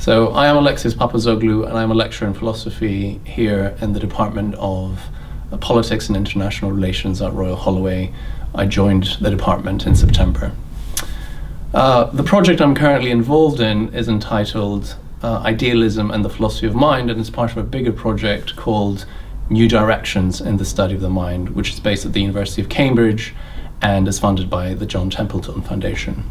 So I am Alexis Papazoglou, and I'm a lecturer in philosophy here in the Department of Politics and International Relations at Royal Holloway. I joined the department in September. The project I'm currently involved in is entitled Idealism and the Philosophy of Mind, and it's part of a bigger project called New Directions in the Study of the Mind, which is based at the University of Cambridge and is funded by the John Templeton Foundation.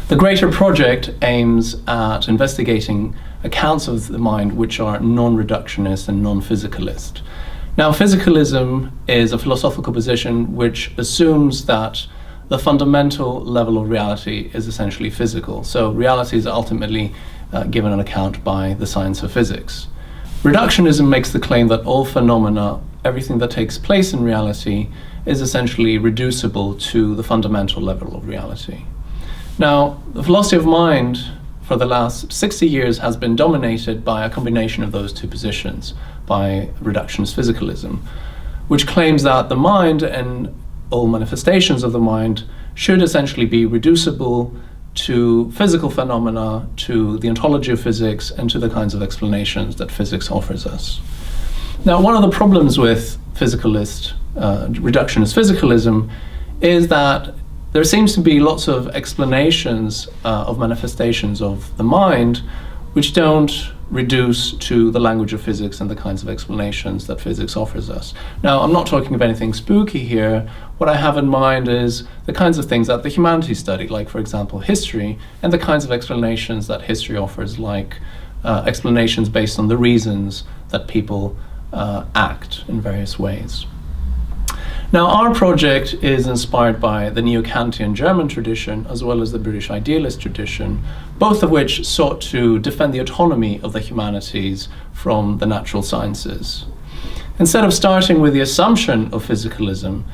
The greater project aims at investigating accounts of the mind which are non-reductionist and non-physicalist. Now, physicalism is a philosophical position which assumes that the fundamental level of reality is essentially physical. So reality is ultimately given an account by the science of physics. Reductionism makes the claim that all phenomena, everything that takes place in reality, is essentially reducible to the fundamental level of reality. Now, the philosophy of mind for the last 60 years has been dominated by a combination of those two positions, by reductionist physicalism, which claims that the mind and all manifestations of the mind should essentially be reducible to physical phenomena, to the ontology of physics, and to the kinds of explanations that physics offers us. Now, one of the problems with reductionist physicalism is that there seems to be lots of explanations of manifestations of the mind which don't reduce to the language of physics and the kinds of explanations that physics offers us. Now, I'm not talking of anything spooky here. What I have in mind is the kinds of things that the humanities study, like, for example, history, and the kinds of explanations that history offers, like explanations based on the reasons that people act in various ways. Now, our project is inspired by the Neo-Kantian German tradition as well as the British idealist tradition, both of which sought to defend the autonomy of the humanities from the natural sciences. Instead of starting with the assumption of physicalism,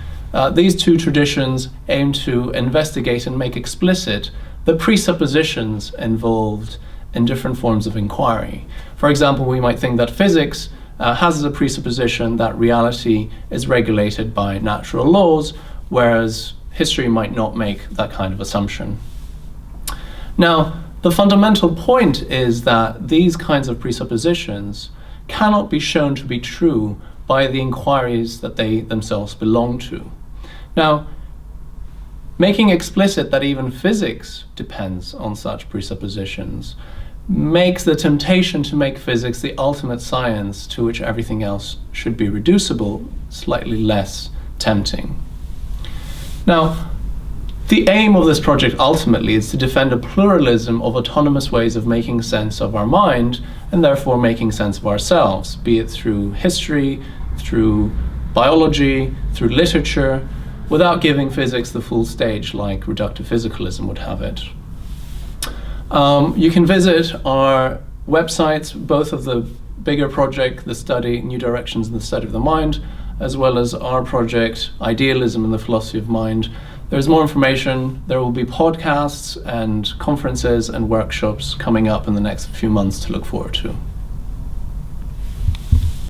these two traditions aim to investigate and make explicit the presuppositions involved in different forms of inquiry. For example, we might think that physics has a presupposition that reality is regulated by natural laws, whereas history might not make that kind of assumption. Now, the fundamental point is that these kinds of presuppositions cannot be shown to be true by the inquiries that they themselves belong to. Now, making explicit that even physics depends on such presuppositions makes the temptation to make physics the ultimate science to which everything else should be reducible slightly less tempting. Now, the aim of this project ultimately is to defend a pluralism of autonomous ways of making sense of our mind and therefore making sense of ourselves, be it through history, through biology, through literature, without giving physics the full stage like reductive physicalism would have it. You can visit our websites, both of the bigger project, the study New Directions in the Study of the Mind, as well as our project Idealism and the Philosophy of Mind. There's more information. There will be podcasts and conferences and workshops coming up in the next few months to look forward to.